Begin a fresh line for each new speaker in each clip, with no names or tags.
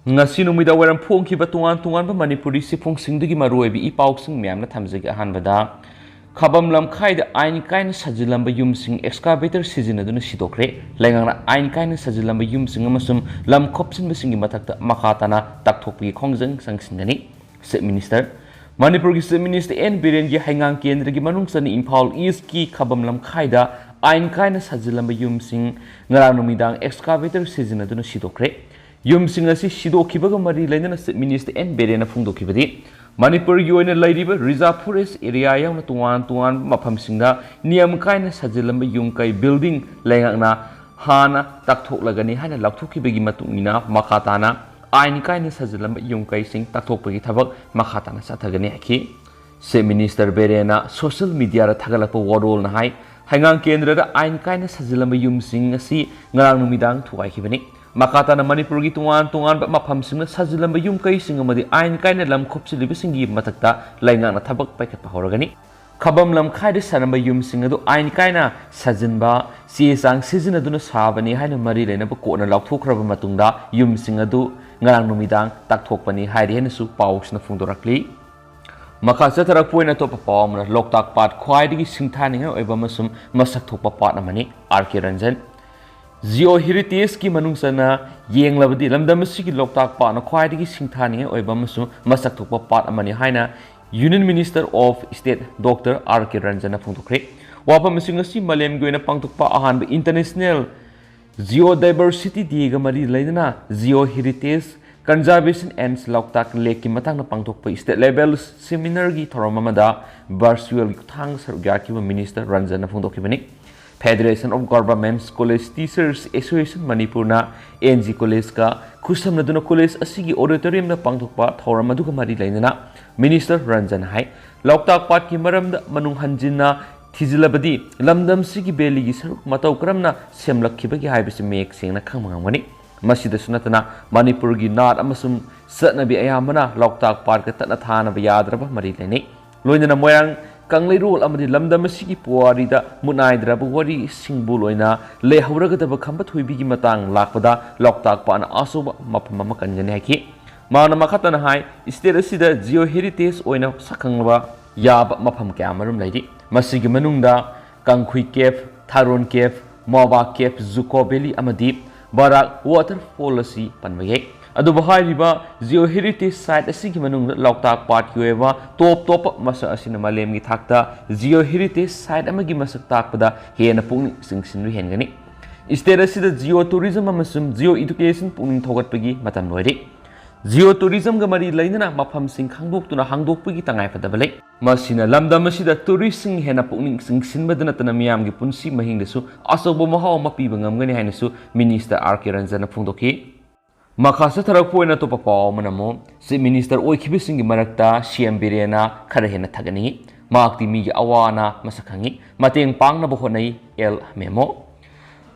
ngasi numida waram phongkhiba tungan manipuri sifungsingdagi maruoibi ipausing myamna thamjagi ahanbada khabam lamkhaida ain kain sajilamba yumsing excavator sizinaduna sidokre lengangna ain kain sajilamba yumsing amasum lamkhopsin basingi mathakta makhatana takthokpi khongjang sangsingani se minister manipur gi se minister n biren gi haingang kendra gi manungsani imphal east ki khabam lamkhaida ain kain sajilamba yumsing ngarang numidang excavator sizinaduna sidokre yumsing asi sidokhibaga mari lainana se minister n biren phungdokhibadi Manipur yoina lairiba reserve forest area yang tuan mafamsingda niam kaina sajilamba yumkai building lengakna hana takthok lagani hana lakthokibagi matungina makhatana ain kaina sajilamba yumkai sing takthokbagi thabak makhatana sathagani haki se minister berena social media ra thagalakpa warol na hai hangang kendra da ain kaina sajilamba yumsing asi ngarang numidang thuaikibani Makatana Manipur gi tuan mafam singna sajilamba yumkai singamadi ain kaina lam khopsilibi singi matakta laingana thabak paikhat pahoragani khabam lam khaide sanamba yum singadu ain kaina sajinba siesang sizinaduna sabani haina mari leinaba kona laukthokraba matungda yum singadu ngarang numidang takthokpani hairi henasu pausna phungdorakli makha chatarak poina topa pawmna loktak pat khwaidigi singthaninga oiba masum masak thokpa pat amani RK Ranjan Geo heritage ki manungsana yenglabadi lamdamasi ki loktak pa na khwaidigi singthani oiba masu masak thokpa pat amani haina Union Minister of State Dr. RK Ranjana phungthokre Wapham singasi malem goina pangthokpa ahanba International Geodiversity Day ga mari lainana Geo Heritage Conservation and Loktak Lake ki matang na pangthokpa state level seminar gi thoramamada virtual thang sarga ki Minister Ranjana phungdokhibani Federation of Governments College Teachers Association Manipur na NG College ka khusam naduna college asigi auditorium na pangthokpa thoram aduga mari lainana Minister Ranjan hai loktak pat ki maramda manung hanjinna thijilabadi lamdam sigi beli gi saruk matau kramna semlakhibagi haibisi mek sengna khangmangani masida sunatana Manipur gi nat amasum satnabi ayamana loktak pat ka tatna thana ba yadraba mari lainai loinana moyang Kanglai rule amadi lamdam asigi puari da munaidra bu wari singbul oina le hauraga da khamba thuibi gi matang lakpada loktak pa na asoba mapam ma kanjani haki mana makhatana hai state asida geo heritage oina sakhangba yab mapam kyamarum laidi masigi manungda kangkhui cave tharon cave moba cave zuko valley amadi barak waterfall asi panwage adu bahai geo heritage site asigi manung loktak pat yoeba top masa asina malem gi thakta geo heritage site amagi masak takpada hena pung singsinru hengani state asida geo tourism amasum geo education pung thogatpagi matam loiri geo tourism ga mari lainana mafam sing khangdoktuna hangdokpagi tangai fadabale masina lamdam asida tourist sing hena pung singsinbadana tanamiyam gi punsi mahingdesu asobo mahaw mapiba ngamgani hainasu minister RK Ranjana phungdoki Makasa tarak poina to papa manamo si minister Oikhiba singi Marakta CM Birena khara Henna Thagatningni makti mi gi awana masakhangi mateng pangna bohonai el memo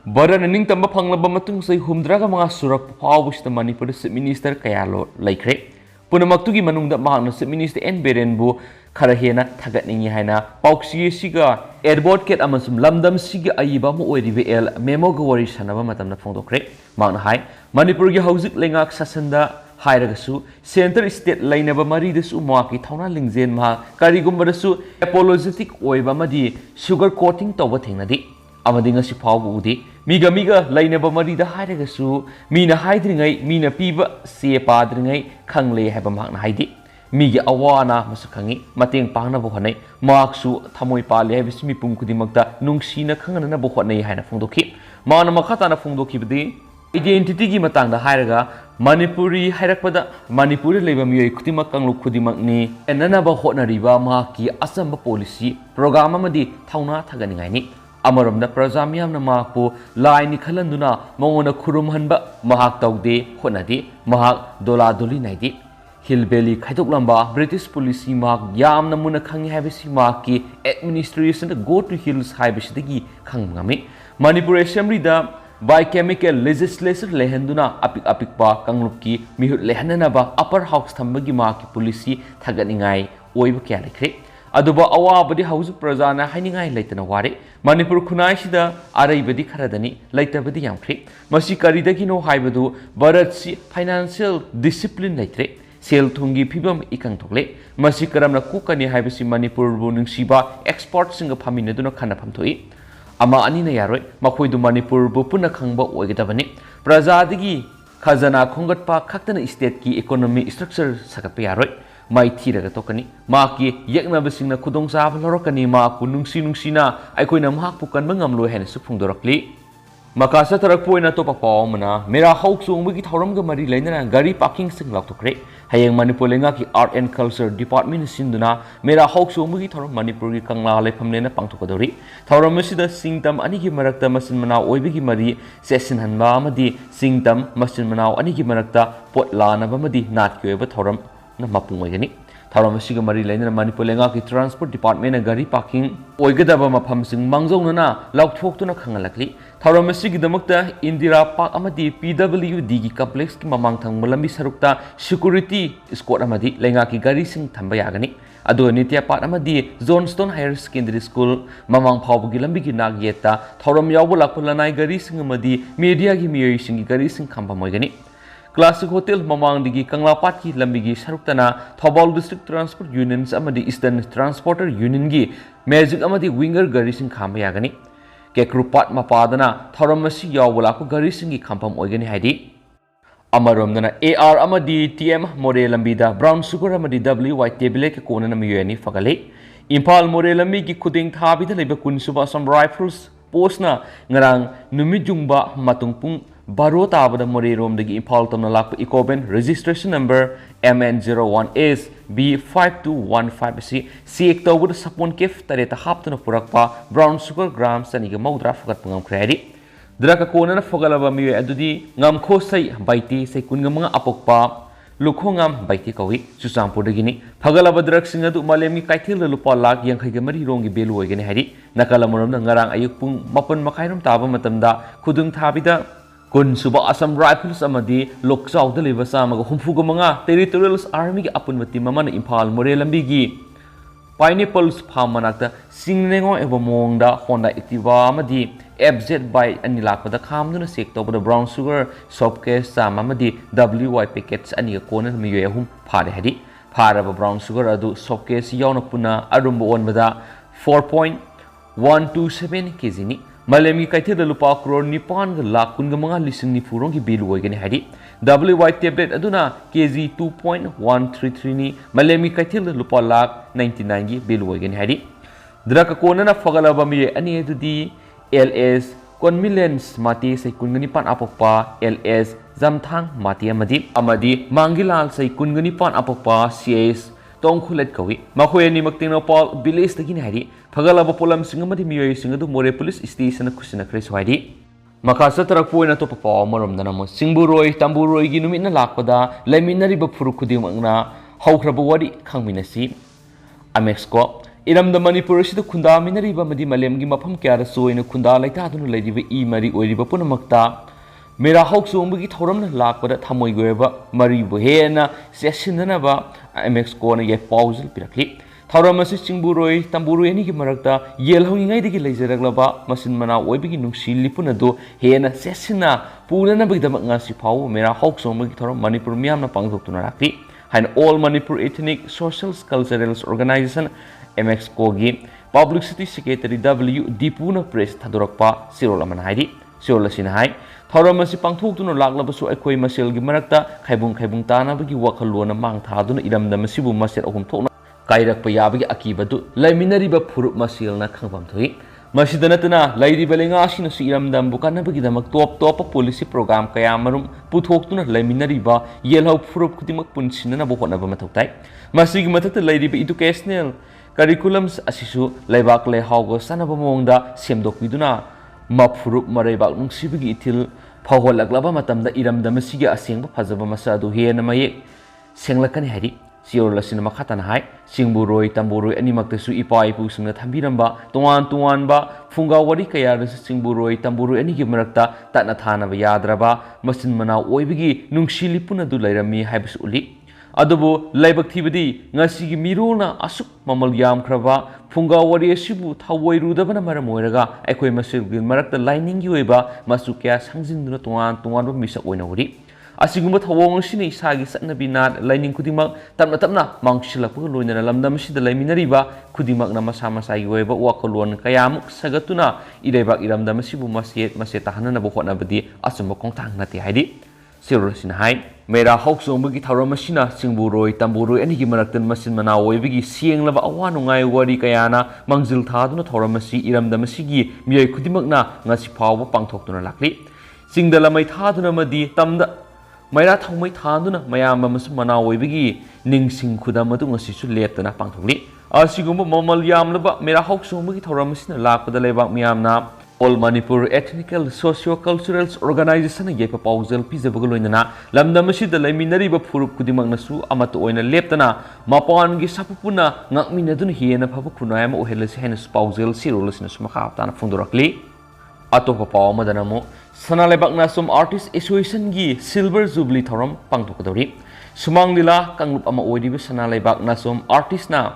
baran ningtamba phanglaba matung sei humdraga manga surak pawbista Manipur si minister kayalo laikre punamaktugi manungda mahangna si minister N Biren bu khara Henna Thagatningni haina pauksi siga advocate amasum lamdam siga ayiba mu oiribe el memo ga wari sanaba matamna phongdokre magna hai Manipur gi hauzik lengak sasanda hairagasu center state lainaba maridasu maki thauna lingzen ma karigumbarasu apologetic oiba madi sugar coating tawba thengnadi amadi ngasi phawbu udi miga lainaba marida hairagasu mina haidringai mina piba se padringai khangle haba magna haidi migi awana masakhangi mateng pangna bo hanai maksu thamoi pale habisi mi pum kudimakta nungsina khangana na bo honai haina phungdoki mana makhatana phungdoki bidi identity gi matangda hairaga Manipuri hairakpada Manipuri leba miyoi khutimak kanglu khudimak ni enana ba honariba ma ki asamba policy program amadi thauna thaganingai ni amaramda prajamyam na makpo laini khalanduna mongona khurum hanba mahak tawde honadi mahak dola doli naidi Hillbilly khaidok British police mark yam namuna khangi habisi mark ki administration go to hills habisi khang ngami Manipur assembly da biochemical legislature lehenduna apik pa kanglup ki mihut lehanana ba upper house thambagi mark ki policy thaganingai oiba kya lekre अदुबा अवाबदी हौजु प्रजाना हाइनिंगाई लेतना वारे मणिपुर खुनाइसिदा अरैबदी खरदनी लेतबदी यामख्रे मसी करिदगिनो हाइबदु भारतसि financial discipline लेत्रे cell थुंगी फिबम इकंग थोकले मसी करमना कुकनी हाइबसी मणिपुरबु नुंसीबा expert सिंग फामिनदुना खनफम थोई अमा अनिना यारोय मखोइदु मणिपुरबु पुना खंगबा ओइगदबनी प्रजादगी खजना खोंगटपा खक्तना state की economy structure सकटपा यारोय माइ थीरगा तोकनी माकी येकनबसिंगना खुदोंचाब लरकनी माकु नुंसीना अखोइना माकपु कनबा ngamlo हेनसु फुंगदोरकली मकासा तरकपोइना तोपा पावमना मेरा हौक सोंबगी थौरमगा मरी लेना गाड़ी पार्किंग सिंग लाक्तोक्रे हयेंग मणिपुर लेंगा की आर्ट एंड कल्चर डिपार्टमेंट सिंदुना मेरा हौक सोंबगी थौरम मणिपुर की कंगला लेफमलेना पांगथोकदोरी थौरम मसिदा सिंगतम अनिगी मरक्ता मसिन मनाव ओइबगी मरी सेसन हनबा अमदी सिंगतम मसिन मनाव अनिगी मरक्ता पोट लानबा अमदी नाटकी ओइबा थौरम न मपुंग ओइगनी थौरम मसिगा मरी लेना मणिपुर लेंगा की ट्रांसपोर्ट डिपार्टमेंट गाड़ी पार्किंग ओइगदबा मफम सिंग मांगजौनना लाउथोक्तुना खंगलकली थौरम मसिगिदमक्ता इंदिरा पार्क अमदी पीडब्ल्यूडी की कॉम्प्लेक्स की ममांग थंगबा लंबी सरुक्ता सिक्योरिटी स्क्वाड अमदी लेंगा की गाड़ी सिंग थंबा यागनी अदो नित्या पार्क अमदी जोनस्टोन हायर सेकेंडरी स्कूल ममांग फावबगी लंबी की नागयेता थौरम यावबो लाखो लनाई गाड़ी सिंग अमदी मीडिया की मियोई सिंग की गाड़ी सिंग खंबा मोइगनी क्लासिक होटल ममांगदगी कंगलापाट की लंबी की सरुक्तना थौबाल डिस्ट्रिक्ट ट्रांसपोर्ट यूनियन अमदी ईस्टर्न ट्रांसपोर्टर यूनियन की मैजिक अमदी विंगर गाड़ी सिंग खांबा यागनी केक्रुपाट मपादना थौरम मसी यावलाको गाड़ी सिंगी खांफम ओइगनी हाइदी अमरोमदना एआर अमदी टीएम मोरे लंबीदा ब्राउन शुगर अमदी WY टेबलेट के कोनना मियोनी फगले इम्फाल मोरे लंबी की खुदिंग थाबिदा लेबा कुनसुबा सम rifles पोस्टना ngarang numit jungba matung pung baro tabada more romdagi imphal tomna lakpa ecoben registration number MN01S B5215 si siek tawbud sapon kef tareta haptuna purakpa brown sugar grams saniga maudra fagat pungam kredi draka kona na fogalaba miwe adudi ngam khosai baiti sai kunga mga apokpa lukhongam baiti kawi susampur dagini fagalaba drug singa du malemi kaithil lupa lak yang khaiga mari rongi belu oigani hari nakala morom na ngarang ayuk pung mapon makhairum taba matamda khudung thabida kun suba asam rifles amadi lokchau da leba samaga humfuga manga territorial army gi apunmati mamana imphal more lambi gi pineapples farm manakta singnengo eba mongda honda activa amadi FZ by anilakpada khamduna sek tobada brown sugar soap case sam amadi WY packets ani kona miye hum phare hadi pharaba brown sugar adu soap case yauna puna arumba onbada 4.127 kg ni malemi kaithida lupa crore nipan ga lakh kunga manga lising ni furong gi bill oigani hadi WY tablet aduna kg 2.133 ni malemi kaithida lupa lakh 99 gi bill oigani hadi draka kona na fagalaba miye ani adudi LS convenience mati sai kungani pan apokpa LS zamthang mati amadi mangilal sai kungani pan apokpa CS tongkhulet kawi makhoi ni makting pol village tagi ni hari phagalaba polam singamadi miyoi singadu more police station khusina khre swadi makasa tarak poina to papa marom dana mo singburoi tamburoi gi numit na lakpada laiminari ba furu khudim angna haukhrabu wadi khangminasi amex ko इरम द मणिपुर सिद खुंदा मिनरिबा मदि मलेम gi mafam kyara soina khunda laita dunu leidiba I mari oiriba punamakta mera hawk sombugi thoramna lakpada thamoi goeba mari bu hena sesinana ba mx ko na ye pausal pirakli thoramasi chingburoi tamburoi ani gi marakta yel hongingai digi leijaraglaba masin mana oibigi nungsi lipunadu hena sesina punana bigdama ngasi pau mera hawk sombugi thoram manipur miamna pangdoktuna rakli and all manipur ethnic social cultural organization MX Kogi Publicity Secretary W Dipuna Press Thadorakpa Sirol Aman Haidi Sirol Sinahai Thoramasi Pangthoktuno Laglabasu Ekoi Masel Gimarakta Kaibung Tana Bagi Wakalona Mang Thaduna Idam the Masibu Masel Okum Tona Kairak Payabagi Akibadu Laiminariba Purup Masil na Kangpam Thui Masidanatana Lady Belinga Sina Siram Dam Bukana Bagidamak top policy program Kayamarum Puthoktuna Laiminariba Yellow Purup Kudimak Punsina Bokona Bamatotai Masig Matata Lady Educational curriculums asisu laibak le hawgo sanaba mongda semdokpiduna maphurup maraibak nungsibigi ithil phawholaklaba matamda iramda masiga asengba phajaba masa adu hena mayek senglakani hari siorlasina makhatana hai singburoi tamburoi animaktasu ipai pu singna thambiramba tuan ba funga wari kaya ras singburoi tamburoi ani gi marakta tatna thana ba yadraba masin mana oibigi nungsilipuna du lairami haibus uli Adubu laibak thibadi ngasi mirona asuk mamal yam kraba funga wari asibu thawai rudabana maram oiraga aikoi masilgi marakta lining gi oiba masu kya sangjinduna tungan ba misak oina uri asigumba thawong sini isagi satnabi nat lining kudimak tapna mangsilakpa loinana lamdam sida laiminariba kudimak na masa gi oiba wakolon kayamuk sagatuna irebak iramdam sibu maset tahanana bo hotnabadi asumba kongtang nati haidi Sirosina hai Mera Hoksong Tara Machina Singburoi Tamburoi and Himaraktan Masin Manawi Bigi seeing lava awanungai wari kayana Mangzil Taduna Toramasi Iram Damasigi Mia Kudimakna Nasi Power Pangtokuna Lakli Sing the Lamai Taduna Madi Tamda Maira Tomai Taduna Mayama Manawi Bigi Ning Sing Kudamatu Sisu Letana Pangtokli Asigumba Mamal Yam Laba Mera Hoksong Tara Machina Lak with the Lebak Miamna All Manipur Ethnical Socio-Cultural Organization Yepa Pausel Pizabugulina, Lamdamashi the Laminariba Puruk Kudimagnasu, Amato Oina Leptana, Mapan Gisapuna, Nakminadun Hiena Papukunam, Ohelis Hennes Pausel, Cyrillus in Smakatan Fundurakli, Atopa Madanamo, Sanalebaknasum Artist Association Gi, Silver Zubli Torum, Pangtokadori, Sumang Lila, Kangup Ama Oedibi Sanalebaknasum Artist na.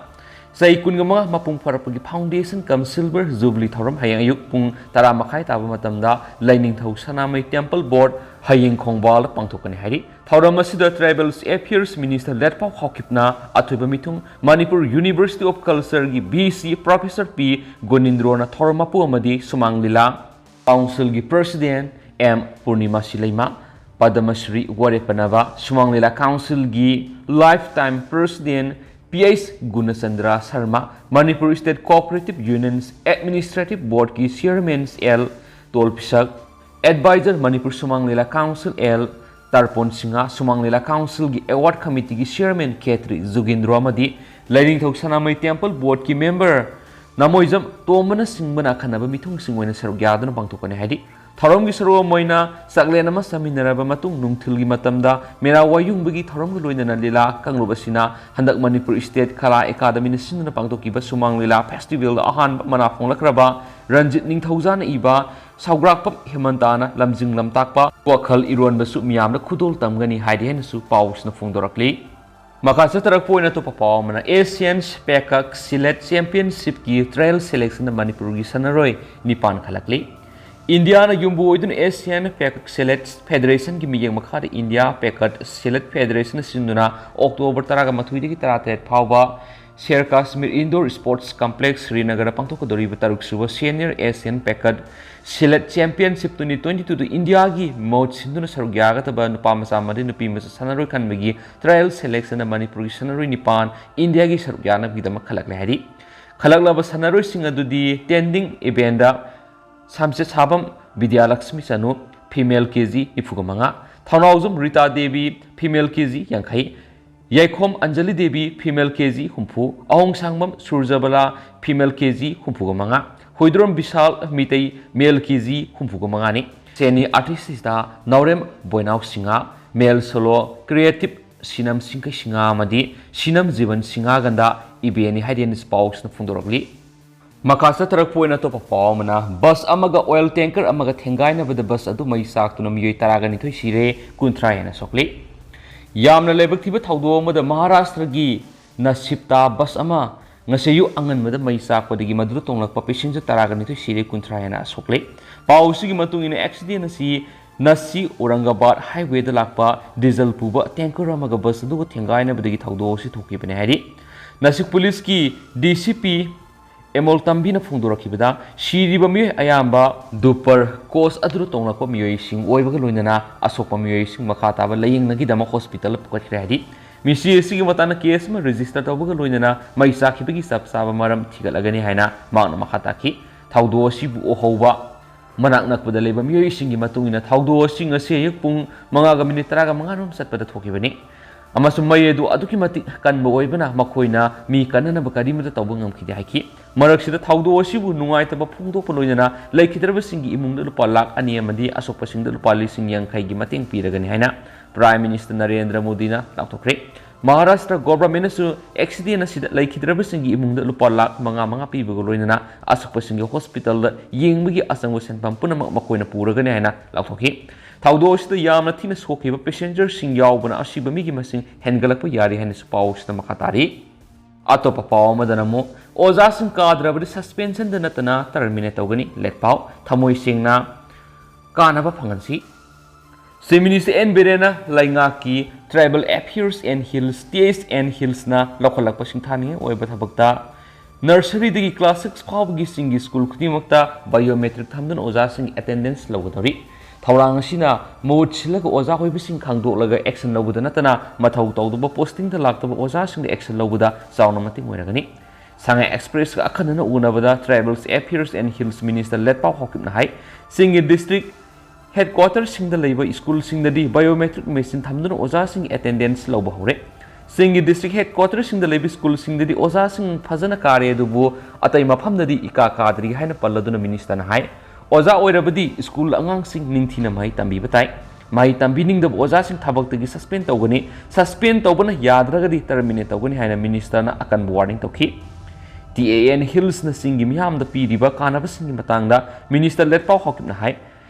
Say Kungama Mapung Parapagi Foundation come Silver Zubli Thorum Hayang Yuk Pung Taramakai Tabamatamda Lining Tausanamai Temple Board Haying Kongbal Pangtokani Hari Thoramasida Tribals Affairs Minister Letpa Hokipna Atubamitung Manipur University of Culture Gi BC Professor P Gonindrona Thoramapu Amadi Sumang Lila Council Gi President M Purnima Silaima Padamasri Warepanava Sumang Lila Council Gi Lifetime President P.S. Gunasandra Sharma, Manipur State Cooperative Unions Administrative Board ki Chairman L. Tolpisak, Advisor Manipur Sumang Lila Council L. Tarpon Singa Sumang Lila Council ki Award Committee ki Chairman Ketri Zugindro Amadi, Lining Thoksanamai Temple Board ki Member Namoizam Tomana Singbana Kanaba Mitung Singwena Sargyadana Bangtokane Hadi, Thorom Gisaro Moina, Saglenama Saminaraba Matung Nungtilgi Matamda, Mera Wayung Bigi Thorom Luina Lila, Kanglubasina, Handak Manipur State Kala Academy Sinna Pangtokiba Sumang Lila Festival Ahan Manafong Lakraba, Ranjit Ning Tauzana Iba, Saugrakpap Himantana, Lamjing Lamtakpa, Wakal Iron Basu Miam, Kudol Tamgani Haidian Su Paus na Fundorakli. Makasa tarak po na to papawamana Asian Pekak Silet Championship ki Trail Selection na Manipur gi Sanaroy Nipan Kalakli. India na yumbu idun Asian Pekak Silet Federation ki miyang makhari India Pekak Silet Federation sinuna October taraga mathuidi ki taratet phawba Sher Kashmir Indoor Sports Complex Srinagar pangtok dori bataruk suba Senior Asian Pekak Silet Championship 2022 to India gi mode sinduna sarugyaga taba nupa masamadi nupi masa Sanaroy kan magi trial selection na Manipur gi Sanaroy Nipan India gi sarugyana bidama khalak lehari khalak laba Sanaroy singa dudi tending event Samse Sabam Vidya Lakshmi Sanu Female KG Ifugamanga Thanauzum Rita Devi Female KG Yankai Yaikhom Anjali Devi Female KG Humpu Ahong Sangmam Surjabala Female KG Humpugamanga Hoidrom Bishal Mitei Male KG Humpugamangani Seni Artistista Naurem Boinau Singa Male Solo Creative Sinam Sinka Singa Madi Sinam Jivan Singa Ganda Ibeni Hadian Spokes na Fundorogli Makasa tarak po na to papawamana bus amaga oil tanker amaga thengai na bada bus adu mai sak tuna miyoi taraga nithoi sire kunthrai na sokli yamna lebak thiba thawdo amada Maharashtra gi nasipta bus ama ngaseyu angan mada mai sak padagi madu tonglak passenger taraga nithoi sire kunthrai na sokli pausi gi matung ina accident nasi Aurangabad highway da lakpa diesel puba tanker amaga bus adu thengai na badagi thawdo si thoki bane hari nasik police ki DCP Emol Tambina Fundurakibada, Shiriba Mui Ayamba, Duper, Cause Adru Tonglako Muising, Oivaga Lunana, Asopa Muising, Makata, Laying Nagidama Hospital, Pukati, Missy Sigamatana case, registered over Lunana, Maisaki Bigi Saba Maram, Tigalagani Haina, Mount Makataki, Taudo Shibu Ohova, Manaknak with the labor Muising Matungina, Taudo Sing a Saypung, Mangaga Minitraga Mangarum sat by the Tokibani. Amasumay do Adukimati kan Boybana, Makoina, Mi Kanana Bakadim the Tabungam Kidaki. Maraksida Taudo Shibu Nungai Taba Pundo Polona, like Kitrabasingi Imung the Palak, Aniamadi, Asopasing the Palising Yang Kaigi Mating Piragani Haina, Prime Minister Narendra Modina, Dr. Craig. Maharashtra government su accident asida like Kitrabasingi Imung the Lupalak, Manga Pibagolina, Asopasing Hospital, Ying Migi Asango Sen Pampuna Makoina Puraganana, Dr. ꯊꯧꯗꯣꯛ ꯌꯥꯝꯅ ꯊꯤꯅ ꯁꯣꯛꯈꯤꯕ ꯄꯦꯁꯦꯟꯖꯔꯁꯤꯡ ꯌꯥꯎꯕꯅ ꯑꯁꯤꯕ ꯃꯤꯒꯤ ꯃꯁꯤꯡ ꯍꯦꯟꯒꯠꯂꯛꯄ ꯌꯥꯔꯤ ꯍꯥꯏꯅꯁꯨ ꯄꯥꯎꯁꯤꯗ ꯃꯈꯥ ꯇꯥꯔꯤ ꯑꯇꯣꯞꯄ ꯄꯥꯎ ꯑꯃꯗꯅ ꯑꯃꯨꯛ ꯑꯣꯖꯥꯁꯤꯡ ꯀꯥꯗ꯭ꯔꯕꯗꯤ ꯁꯁꯄꯦꯟꯁꯟꯗ ꯅꯠꯇꯅ ꯇꯔꯃꯤꯅꯦꯠ ꯇꯧꯒꯅꯤ ꯂꯦꯠꯄꯥꯎ ꯊꯃꯣꯏ ꯁꯦꯡꯅ ꯀꯥꯟꯅꯕ ꯐꯪꯍꯟꯁꯤ ꯆꯤꯐ ꯃꯤꯅꯤꯁꯇꯔ ꯑꯦꯟ ꯕꯤꯔꯦꯟꯅ ꯂꯩꯉꯥꯛꯀꯤ ꯇ꯭ꯔꯥꯏꯕꯦꯜ ꯑꯦꯐꯤꯌꯔꯁ ꯑꯦꯟ ꯍꯤꯜꯁ TH&Hillsꯅ ꯂꯧꯈꯠꯂꯛꯄ ꯁꯤꯡꯊꯥꯅꯤꯡꯉꯥꯏ ꯑꯣꯏꯕ ꯊꯕꯛꯇ ꯅꯔꯁꯔꯤꯗꯒꯤ ꯀ꯭ꯂꯥꯁ 6 ꯐꯥꯎꯕꯒꯤ ꯆꯤꯡꯒꯤ ꯁ꯭ꯀꯨꯜ ꯈꯨꯗꯤꯡꯃꯛꯇ ꯕꯥꯏꯑꯣꯃꯦꯇ꯭ꯔꯤꯛ ꯊꯝꯗꯨꯅ ꯑꯣꯖꯥꯁꯤꯡ ꯑꯦꯇꯦꯟꯗꯦꯟꯁ ꯂꯧꯒꯗꯧꯔꯤ ꯊꯧꯔꯥꯡ ꯑꯁꯤꯅ ꯃꯍꯨꯠ ꯁꯤꯜꯂꯒ ꯑꯣꯖꯥ ꯑꯣꯏꯕꯁꯤꯡ ꯈꯪꯗꯣꯛꯂꯒ ꯑꯦꯛꯁꯟ ꯂꯧꯕꯗ ꯅꯠꯇꯅ ꯃꯊꯧ ꯇꯧꯗꯕ ꯄꯣꯁꯇꯤꯡꯗ ꯂꯥꯛꯇꯕ ꯑꯣꯖꯥꯁꯤꯡꯗ ꯑꯦꯛꯁꯟ ꯂꯧꯕꯗ ꯆꯥꯎꯅ ꯃꯇꯦꯡ ꯑꯣꯏꯔꯒꯅꯤ ꯁꯉꯥꯏ ꯑꯦꯛꯁꯄ꯭ꯔꯦꯁꯀ ꯑꯈꯟꯅꯅ ꯎꯅꯕꯗ tribals affairs and hills minister ꯂꯦꯠꯄꯥꯎ ꯍꯥꯎꯀꯤꯞꯅ ꯍꯥꯏ ꯆꯤꯡꯒꯤ ꯗꯤꯁꯇ꯭ꯔꯤꯛ ꯍꯦꯗꯀ꯭ꯋꯥꯇꯔꯁꯤꯡꯗ ꯂꯩꯕ ꯁ꯭ꯀꯨꯜꯁꯤꯡꯗꯗꯤ ꯕꯥꯏꯑꯣꯃꯦꯇ꯭ꯔꯤꯛ ꯃꯦꯆꯤꯟ ꯊꯝꯗꯨꯅ ꯑꯣꯖꯥꯁꯤꯡ ꯑꯦꯇꯦꯟꯗꯦꯟꯁ ꯂꯧꯕ ꯍꯧꯔꯦ ꯆꯤꯡꯒꯤ ꯗꯤꯁꯇ꯭ꯔꯤꯛ ꯍꯦꯗꯀ꯭ꯋꯥꯇꯔꯁꯤꯡꯗ ꯂꯩꯕ ꯁ꯭ꯀꯨꯜꯁꯤꯡꯗꯗꯤ ꯑꯣꯖꯥꯁꯤꯡ ꯐꯖꯅ ꯀꯥꯔꯦ ꯑꯗꯨꯕꯨ ꯑꯇꯩ ꯃꯐꯝꯗꯗꯤ ꯏꯀꯥ ꯀꯥꯗ꯭ꯔꯤ ꯍꯥꯏꯅ ꯄꯜꯂꯗꯨꯅ ꯃꯤꯅꯤꯁꯇꯔꯅ ꯍꯥꯏ ꯑꯣꯖꯥ ꯑꯣꯏꯔꯕꯗꯤ ꯁ꯭ꯀꯨꯜ ꯑꯉꯥꯡꯁꯤꯡ ꯅꯤꯡꯊꯤꯅ ꯃꯍꯩ ꯇꯝꯕꯤꯕ ꯇꯥꯏ ꯃꯍꯩ ꯇꯝꯕꯤꯅꯤꯡꯗꯕ ꯑꯣꯖꯥꯁꯤꯡ ꯊꯕꯛꯇꯒꯤ ꯁꯁꯄꯦꯟ ꯇꯧꯒꯅꯤ ꯁꯁꯄꯦꯟ ꯇꯧꯕꯅ ꯌꯥꯗ꯭ꯔꯒꯗꯤ ꯇꯔꯃꯤꯅꯦꯠ ꯇꯧꯒꯅꯤ ꯍꯥꯏꯅ ꯃꯤꯅꯤꯁꯇꯔꯅ ꯑꯀꯟꯕ ꯋꯥꯔꯅꯤꯡ ꯇꯧꯈꯤ TH&Hillsꯅ ꯆꯤꯡꯒꯤ ꯃꯤꯌꯥꯝꯗ ꯄꯤꯔꯤꯕ ꯀꯥꯟꯅꯕꯁꯤꯡꯒꯤ ꯃꯇꯥꯡꯗ ꯃꯤꯅꯤꯁꯇꯔ ꯂꯦꯠꯄꯥꯎ ꯍꯥꯎꯀꯤꯞꯅ ꯍꯥꯏ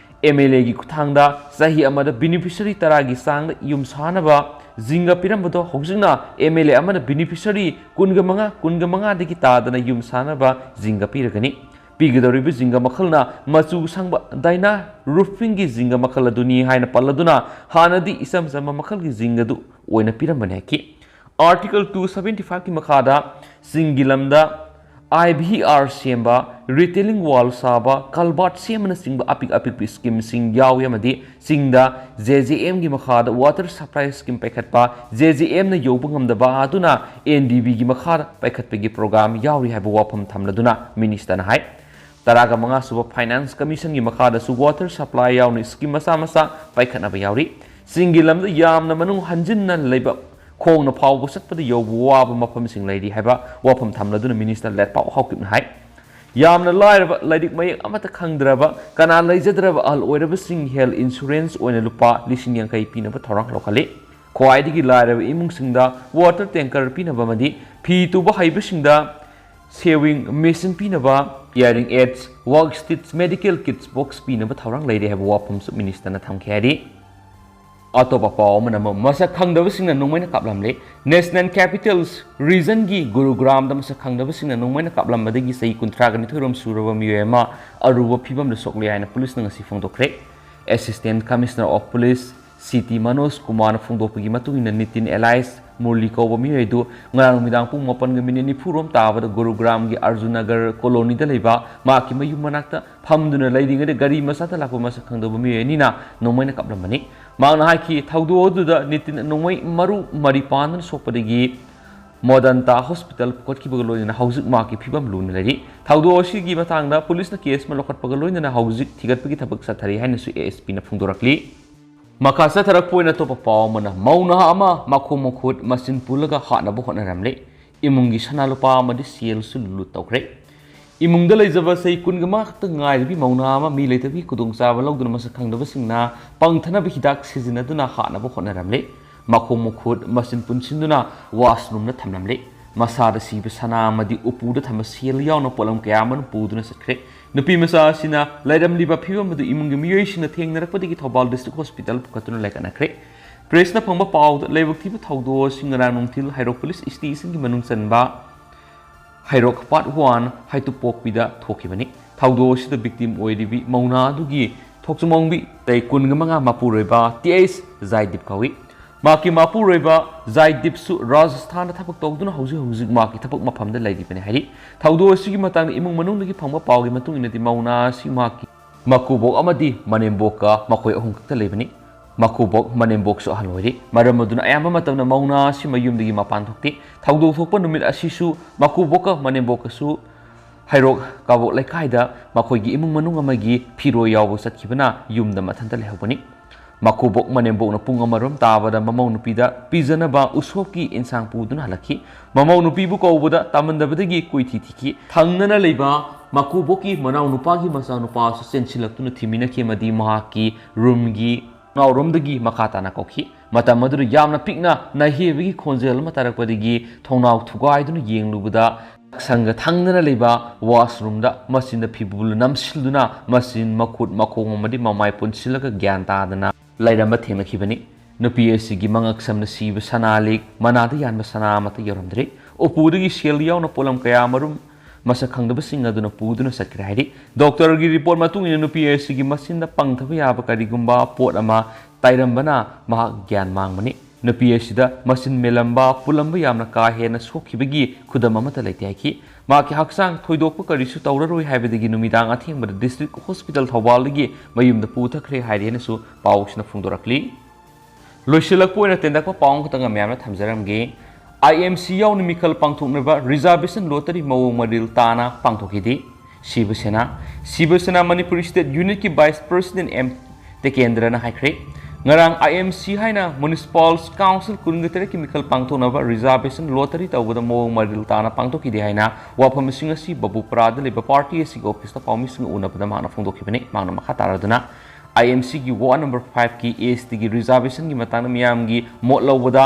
MLAꯒꯤ ꯈꯨꯠꯊꯥꯡꯗ ꯆꯍꯤ ꯑꯃꯗ ꯕꯦꯅꯤꯐꯤꯁꯔꯤ 10ꯒꯤ ꯆꯥꯡꯗ ꯌꯨꯝ ꯁꯥꯅꯕ ꯖꯤꯡꯒ ꯄꯤꯔꯝꯕꯗꯣ ꯍꯧꯖꯤꯛꯅ MLA ꯑꯃꯅ ꯕꯦꯅꯤꯐꯤꯁꯔꯤ 15 ꯇꯥꯗꯅ ꯌꯨꯝ ꯁꯥꯅꯕ ꯖꯤꯡꯒ ꯄꯤꯔꯒꯅꯤ ꯄꯤꯒꯗꯧꯔꯤꯕ ꯖꯤꯡꯒ ꯃꯈꯜꯅ ꯃꯆꯨ ꯁꯪꯕ ꯗꯥꯏꯅꯥ ꯔꯨꯐꯤꯡꯒꯤ ꯖꯤꯡꯒ ꯃꯈꯜ ꯑꯗꯨꯅꯤ ꯍꯥꯏꯅ ꯄꯜꯂꯗꯨꯅ ꯍꯥꯟꯅꯗꯤ ꯏꯆꯝ ꯆꯝꯕ ꯃꯈꯜꯒꯤ ꯖꯤꯡꯒꯗꯨ ꯑꯣꯏꯅ ꯄꯤꯔꯝꯕꯅꯤ ꯍꯥꯏꯈꯤ ꯑꯥꯔꯇꯤꯀꯜ 275ꯒꯤ ꯃꯈꯥꯗ ꯆꯤꯡꯒꯤ ꯂꯝꯗ IVR ꯁꯦꯝꯕ ꯔꯤꯇꯦꯂꯤꯡ ꯋꯥꯜ ꯁꯥꯕ ꯀꯜꯕꯥꯔꯠ ꯁꯦꯝꯕꯅꯆꯤꯡꯕ ꯑꯄꯤꯛꯄ ꯁ꯭ꯀꯤꯝꯁꯤꯡ ꯌꯥꯎꯏ ꯑꯃꯗꯤ ꯆꯤꯡꯗ JJMꯒꯤ ꯃꯈꯥꯗ ꯋꯥꯇꯔ ꯁꯄ꯭ꯂꯥꯏ ꯁ꯭ꯀꯤꯝ ꯄꯥꯏꯈꯠꯄ JJMꯅ ꯌꯧꯕ ꯉꯝꯗꯕ ꯑꯗꯨꯅ NDBꯒꯤ ꯃꯈꯥꯗ ꯄꯥꯏꯈꯠꯄꯒꯤ ꯄ꯭ꯔꯣꯒ꯭ꯔꯥꯝ ꯌꯥꯎꯔꯤ ꯍꯥꯏꯕ ꯋꯥꯐꯝ ꯊꯝꯂꯗꯨꯅ ꯃꯤꯅꯤꯁꯇꯔꯅ ꯍꯥꯏ 15 ꯁꯨꯕ ꯐꯥꯏꯅꯥꯟꯁ ꯀꯃꯤꯁꯟꯒꯤ ꯃꯈꯥꯗꯁꯨ ꯋꯥꯇꯔ ꯁꯄ꯭ꯂꯥꯏ ꯌꯥꯎꯅ ꯁ꯭ꯀꯤꯝ ꯃꯆꯥ ꯄꯥꯏꯈꯠꯅꯕ ꯌꯥꯎꯔꯤ ꯆꯤꯡꯒꯤ ꯂꯝꯗ ꯌꯥꯝꯅ ꯃꯅꯨꯡ ꯍꯟꯖꯤꯟꯅ ꯂꯩꯕ ꯈꯣꯡꯅ ꯐꯥꯎꯕ ꯆꯠꯄꯗ ꯌꯧꯕ ꯋꯥꯕ ꯃꯐꯝꯁꯤꯡ ꯂꯩꯔꯤ ꯍꯥꯏꯕ ꯋꯥꯐꯝ ꯊꯝꯂꯗꯨꯅ ꯃꯤꯅꯤꯁꯇꯔ ꯂꯦꯠꯄꯥꯎ ꯍꯥꯎꯀꯤꯞꯅ ꯍꯥꯏ ꯌꯥꯝꯅ ꯂꯥꯏꯔꯕ ꯂꯥꯏꯔꯤꯛ ꯃꯌꯦꯛ ꯑꯃꯠꯇ ꯈꯪꯗ꯭ꯔꯕ ꯀꯅꯥ ꯂꯩꯖꯗ꯭ꯔꯕ ꯑꯍꯜ ꯑꯣꯏꯔꯕꯁꯤꯡ ꯍꯦꯜꯊ ꯏꯟꯁꯨꯔꯦꯟꯁ ꯑꯣꯏꯅ ꯂꯨꯄꯥ 50,000 ꯄꯤꯅꯕ ꯊꯧꯔꯥꯡ ꯂꯧꯈꯠꯂꯤ ꯈ꯭ꯋꯥꯏꯗꯒꯤ ꯂꯥꯏꯔꯕ ꯏꯃꯨꯡꯁꯤꯡꯗ ꯋꯥꯇꯔ ꯇꯦꯡꯀꯔ ꯄꯤꯅꯕ ꯑꯃꯗꯤ ꯐꯤ ꯇꯨꯕ ꯍꯩꯕꯁꯤꯡꯗ ꯁꯦꯋꯤꯡ ꯃꯦꯆꯤꯟ ꯄꯤꯅꯕ earring ꯑꯦड्स work stitch ꯃꯦꯗꯤꯀꯦल kits box ꯄꯤꯅꯕ ꯊꯧꯔꯥꯡ ꯂꯩꯔꯤ ꯍꯥꯏꯕ ꯋꯥꯐꯝꯁꯨ ꯃꯤꯅꯤꯁꯇꯔꯅ ꯊꯝꯈꯤ ꯍꯥꯏꯔꯤ ꯑꯇꯣꯞꯄ ꯄꯥꯎ ꯑꯃꯅ ꯃꯁꯛ ꯈꯪꯗꯕꯁꯤꯡꯅ ꯅꯣꯡꯃꯩꯅ ꯀꯥꯞꯂꯝꯂꯦ ꯅꯦꯁꯅꯦꯜ ꯀꯦꯄꯤꯇꯦꯜꯁ ꯔꯤꯖꯟꯒꯤ ꯒꯨꯔꯨꯒ꯭ꯔꯥꯝꯗ ꯃꯁꯛ ꯈꯪꯗꯕꯁꯤꯡꯅ ꯅꯣꯡꯃꯩꯅ ꯀꯥꯞꯂꯝꯕꯗꯒꯤ ꯆꯍꯤ 32 ꯁꯨꯔꯕ ꯃꯤꯑꯣꯏ ꯑꯃ ꯑꯔꯨꯕ ꯐꯤꯕꯝꯗ ꯁꯣꯛꯂꯦ ꯍꯥꯏꯅ ꯄꯨꯂꯤꯁꯅ ꯉꯁꯤ ꯐꯣꯡꯗꯣꯛꯈ꯭ꯔꯦ assistant commissioner of police CT Manoj ꯀꯨꯃꯥꯔꯅ ꯐꯣꯡꯗꯣꯛꯄꯒꯤ ꯃꯇꯨꯡꯏꯟꯅ ꯅꯤꯇꯤꯟ ꯑꯦꯂꯥꯏꯁ ꯃꯨꯔꯂꯤ ꯀꯧꯕ ꯃꯤꯑꯣꯏ ꯑꯗꯨ ꯉꯔꯥꯡ ꯅꯨꯃꯤꯗꯥꯡ ꯄꯨꯡ 7:40 ꯔꯣꯝ ꯇꯥꯕꯗ ꯒꯨꯔꯨꯒ꯭ꯔꯥꯝꯒꯤ ꯑꯔꯖꯨꯟꯅꯒꯔ ꯀꯣꯂꯣꯅꯤꯗ ꯂꯩꯕ ꯃꯍꯥꯛꯀꯤ ꯃꯌꯨꯝ ꯃꯅꯥꯛꯇ ꯐꯝꯗꯨꯅ ꯂꯩꯔꯤꯉꯩꯗ ꯒꯥꯔꯤ ꯃꯆꯥꯗ ꯂꯥꯛꯄ ꯃꯁꯛ ꯈꯪꯗꯕ ꯃꯤꯑꯣꯏ ꯑꯅꯤꯅ ꯅꯣꯡꯃꯩꯅ ꯀꯥꯞꯂꯝꯕꯅꯤ ꯃꯍꯥꯛꯅ ꯍꯥꯏꯈꯤ ꯊꯧꯗꯣꯛ ꯑꯗꯨꯗ ꯅꯤꯇꯤꯟ ꯅꯣꯡꯃꯩ ꯃꯔꯤ ꯄꯥꯟꯗꯨꯅ ꯁꯣꯛꯄꯗꯒꯤ ꯃꯣꯗꯟꯇꯥ ꯍꯣꯁꯄꯤꯇꯥꯜ ꯄꯨꯈꯠꯈꯤꯕꯒ ꯂꯣꯏꯅꯅ ꯍꯧꯖꯤꯛ ꯃꯍꯥꯛꯀꯤ ꯐꯤꯕꯝ ꯂꯨꯅ ꯂꯩꯔꯤ ꯊꯧꯗꯣꯛ ꯑꯁꯤꯒꯤ ꯃꯇꯥꯡꯗ ꯄꯨꯂꯤꯁꯅ ꯀꯦꯁ ꯑꯃ ꯂꯧꯈꯠꯄꯒ ꯂꯣꯏꯅꯅ ꯍꯧꯖꯤꯛ ꯊꯤꯒꯠꯄꯒꯤ ꯊꯕꯛ ꯆꯠꯊꯔꯤ ꯍꯥꯏꯅꯁꯨ ASPꯅ ꯐꯣꯡꯗꯣꯔꯛꯂꯤ ꯃꯈꯥ ꯆꯠꯊꯔꯛꯄ ꯑꯣꯏꯅ ꯑꯇꯣꯞꯄ ꯄꯥꯎ ꯑꯃꯅ ꯃꯧꯅꯍꯥ ꯑꯃ ꯃꯈꯣꯡ ꯃꯈꯨꯠ ꯃꯆꯤꯟ ꯄꯨꯜꯂꯒ ꯍꯥꯠꯅꯕ ꯍꯣꯠꯅꯔꯝꯂꯦ ꯏꯃꯨꯡꯒꯤ ꯁꯅꯥ ꯂꯨꯄꯥ ꯑꯃꯗꯤ ꯁꯦꯜꯁꯨ ꯂꯨꯠ ꯇꯧꯈ꯭ꯔꯦ ꯏꯃꯨꯡꯗ ꯂꯩꯖꯕ ꯆꯍꯤ 15 ꯈꯛꯇ ꯉꯥꯏꯔꯕꯤ ꯃꯧꯅꯍꯥ ꯑꯃ ꯃꯤ ꯂꯩꯇꯕꯒꯤ ꯈꯨꯗꯣꯡꯆꯥꯕ ꯂꯧꯗꯨꯅ ꯃꯁꯛ ꯈꯪꯗꯕꯁꯤꯡꯅ ꯄꯪꯊꯅꯕ ꯍꯤꯗꯥꯛ ꯁꯤꯖꯤꯟꯅꯗꯨꯅ ꯍꯥꯠꯅꯕ ꯍꯣꯠꯅꯔꯝꯂꯦ ꯃꯈꯣꯡ ꯃꯈꯨꯠ ꯃꯆꯤꯟ ꯄꯨꯟꯁꯤꯟꯗꯨꯅ ꯋꯥꯁꯔꯨꯝꯗ ꯊꯝꯂꯝꯂꯦ ꯃꯁꯥꯗ ꯁꯤꯕ ꯁꯅꯥ ꯑꯃꯗꯤ ꯎꯄꯨꯗ ꯊꯝꯕ ꯁꯦꯜ ꯌꯥꯎꯅ ꯄꯣꯠꯂꯝ ꯀꯌꯥ ꯑꯃꯅ ꯄꯨꯗꯨꯅ ꯆꯠꯈ꯭ꯔꯦ ꯅꯨꯄꯤ ꯃꯆꯥ ꯑꯁꯤꯅ ꯂꯩꯔꯝꯂꯤꯕ ꯐꯤꯕꯝ ꯑꯗꯨ ꯏꯃꯨꯡꯒꯤ ꯃꯤꯑꯣꯏꯁꯤꯡꯅ ꯊꯦꯡꯅꯔꯛꯄꯗꯒꯤ ꯊꯧꯕꯥꯜ ꯗꯤꯁꯇ꯭ꯔꯤꯛ ꯍꯣꯁꯄꯤꯇꯥꯜ ꯄꯨꯈꯠꯇꯨꯅ ꯂꯩꯈꯠꯅꯈ꯭ꯔꯦ ꯄ꯭ꯔꯦꯁꯅ ꯐꯪꯕ ꯄꯥꯎꯗ ꯂꯥꯏꯕꯛ ꯊꯤꯕ ꯊꯧꯗꯣꯛ ꯑꯁꯤ ꯉꯔꯥꯡ ꯅꯨꯡꯊꯤꯜ ꯍꯩꯔꯣꯛ ꯄꯨꯂꯤꯁ ꯁ꯭ꯇꯦꯁꯟꯒꯤ ꯃꯅꯨꯡ ꯆꯟꯕ ꯍꯩꯔꯣꯛ ꯄꯥꯔꯠ 1 ꯍꯩꯇꯨꯞꯄꯣꯛꯄꯤꯗ ꯊꯣꯛꯈꯤꯕꯅꯤ ꯊꯧꯗꯣꯛ ꯑꯁꯤꯗ ꯕꯤꯛꯇꯤꯝ ꯑꯣꯏꯔꯤꯕꯤ ꯃꯧꯅꯥ ꯑꯗꯨꯒꯤ ꯊꯣꯛꯆꯨꯃꯣꯡꯕꯤ ꯇꯩ 15 ꯃꯄꯨꯔꯣꯏꯕ TH ꯖꯥꯏꯗꯤꯞ ꯀꯧꯏ ꯃꯍꯥꯛꯀꯤ ꯃꯄꯨꯔꯣꯏꯕ ꯖꯥꯏꯗꯤꯞꯁꯨ ꯔꯥꯖꯁꯊꯥꯟꯗ ꯊꯕꯛ ꯇꯧꯗꯨꯅ ꯍꯧꯖꯤꯛ ꯃꯍꯥꯛꯀꯤ ꯊꯕꯛ ꯃꯐꯝꯗ ꯂꯩꯔꯤꯕꯅꯤ ꯍꯥꯏꯔꯤ ꯊꯧꯗꯣꯛ ꯑꯁꯤꯒꯤ ꯃꯇꯥꯡꯗ ꯏꯃꯨꯡ ꯃꯅꯨꯡꯗꯒꯤ ꯐꯪꯕ ꯄꯥꯎꯒꯤ ꯃꯇꯨꯡ ꯏꯟꯅꯗꯤ ꯃꯧꯅꯥ ꯑꯁꯤ ꯃꯍꯥꯛꯀꯤ ꯃꯀꯨꯕꯣꯛ ꯑꯃꯗꯤ ꯃꯅꯦꯝꯕꯣꯛꯀ ꯃꯈꯣꯏ ꯑꯍꯨꯝ ꯈꯛꯇ ꯂꯩꯕꯅꯤ ꯃꯀꯨꯕꯣꯛ ꯃꯅꯦꯝꯕꯣꯛꯁꯨ ꯑꯍꯜ ꯑꯣꯏꯔꯤ ꯃꯔꯝ ꯑꯗꯨꯅ ꯑꯌꯥꯝꯕ ꯃꯇꯝꯗ ꯃꯧꯅꯥ ꯑꯁꯤ ꯃꯌꯨꯝꯗꯒꯤ ꯃꯄꯥꯟ ꯊꯣꯛꯇꯦ ꯊꯧꯗꯣꯛ ꯊꯣꯛꯄ ꯅꯨꯃꯤꯠ ꯑꯁꯤꯁꯨ ꯃꯀꯨꯕꯣꯛꯀ ꯃꯅꯦꯝꯕꯣꯛꯀꯁꯨ ꯍꯩꯔꯣꯛ ꯀꯥꯕꯣꯛ ꯂꯩꯀꯥꯏꯗ ꯃꯈꯣꯏꯒꯤ ꯏꯃꯨꯡ ꯃꯅꯨꯡ ꯑꯃꯒꯤ ꯐꯤꯔꯣꯏ ꯌꯥꯎꯕ ꯆꯠꯈꯤꯕꯅ ꯌꯨꯝꯗ ꯃꯊꯟꯇ ꯂꯩꯍꯧꯕꯅꯤ ꯃꯀꯨꯕꯣꯛ ꯃꯅꯦꯝꯕꯣꯛꯅ ꯄꯨꯡ 1 ꯇꯥꯕꯗ ꯃꯃꯧ ꯅꯨꯄꯤꯗ ꯄꯤꯖꯅꯕ ꯎꯁꯣꯞꯀꯤ ꯏꯟꯁꯥꯡ ꯄꯨꯗꯨꯅ ꯍꯜꯂꯛꯈꯤ ꯃꯃꯧ ꯅꯨꯄꯤꯕꯨ ꯀꯧꯕꯗ ꯇꯥꯃꯟꯗꯕꯗꯒꯤ ꯀꯣꯏꯊꯤ ꯊꯤꯈꯤ ꯊꯪꯅꯅ ꯂꯩꯕ ꯃꯀꯨꯕꯣꯛꯀꯤ ꯃꯅꯥꯎ ꯅꯨꯄꯥꯒꯤ ꯃꯆꯥꯅꯨꯄꯥꯁꯨ ꯆꯦꯟꯁꯤꯜꯂꯛꯇꯨꯅ ꯊꯤꯃꯤꯟꯅꯈꯤ ꯑꯃꯗꯤ ꯃꯍꯥꯛꯀꯤ ꯔꯨꯝꯒꯤ ꯅꯥꯎꯔꯣꯝꯗꯒꯤ ꯃꯈꯥ ꯇꯥꯅ ꯀꯧꯈꯤ ꯃꯇꯝ ꯑꯗꯨꯗ ꯌꯥꯝꯅ ꯄꯤꯛꯅ ꯅꯥꯍꯦꯕꯒꯤ ꯈꯣꯟꯖꯦꯜ ꯑꯃ ꯇꯥꯔꯛꯄꯗꯒꯤ ꯊꯣꯡꯅꯥꯎ ꯊꯨꯒꯥꯏꯗꯨꯅ ꯌꯦꯡꯂꯨꯕꯗ Sangga thangna leba washroom da machine da phibul namsilduna machine makhut makhong amadi mamai punsilaga gyan tadana lairamba thengna khibani nupi asi gi mangak samna siba sanalik manada yanba sana mata yoramdre opudagi sel yauna polam kaya marum masa khangdaba singa duna puduna sakra haidi doctor gi report matung ina nupi asi gi machine da pangthaba yaba karigumba pot ama tairambana ma gyan mangmani nupi asi da machine melamba pulamba yamna ka hena sokhibagi khudam amata leite ki ma ki haksang thoidokpa karisu tawraroi haibadagi numidang athengba district hospital thawaligi mayumda puthakre hairena su pawsna phungdorakli loisilakpo ina tendakpa pawng khutanga myamna thamjaramge IMC yauni mikal pangthoknaba reservation lottery mawong maril tana pangthokidi Sibasena Manipur State Unit ki Vice President M Tekendra na haikre ngarang IMC haina Municipal Council kungatare ki mikal pangthoknaba reservation lottery tawda mawong maril tana pangthokidi haina Wapham singasi babu prada leba party si office ta pawmi sing unapada mana phongdokhibani mana makha taraduna IMC ki ward number 5 ki AST ki reservation ki matana miyam gi mot lawada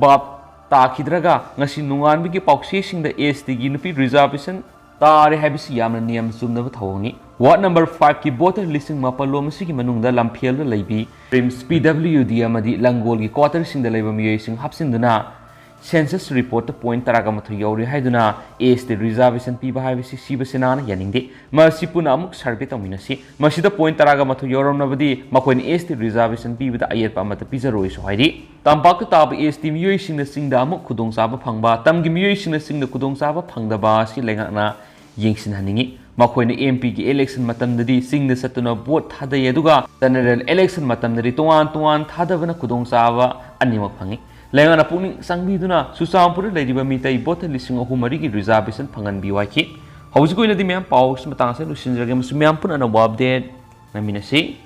bab ta khidraga ngasi nungan bi ki paukse sing da AST gi nupi reservation tare habisi yamna niyam sumna thawni ward number 5 ki voter listing mapalom si ki manungda lamphel da leibi prims PWD amadi langol gi quarter sing da leiba miyoi sing hapsinduna census report the point taraga mathu yauri haiduna AST reservation piba habisi sibasena na yaningde masipuna amuk survey taminasi masida point taraga mathu yauromnabadi makoin AST reservation piba da ayetpa mata pizaroi so haidi tampak tab AST miyoi sing na singda amuk khudong saba phangba tamgi miyoi sing na singda khudong saba phangdaba si lengakna yengsin haningi makoina MP ki election matamdadi singda satuna vote thadai aduga general election matamdadi tuan thadabana khudong saba animak phangi Lengana puning sangbiduna susampura leidiba mitai bota lising ahumari ki reservation phangan biwaki hausi koina di myam paus matang sa lusinjrage musmyam pun ana update naminasi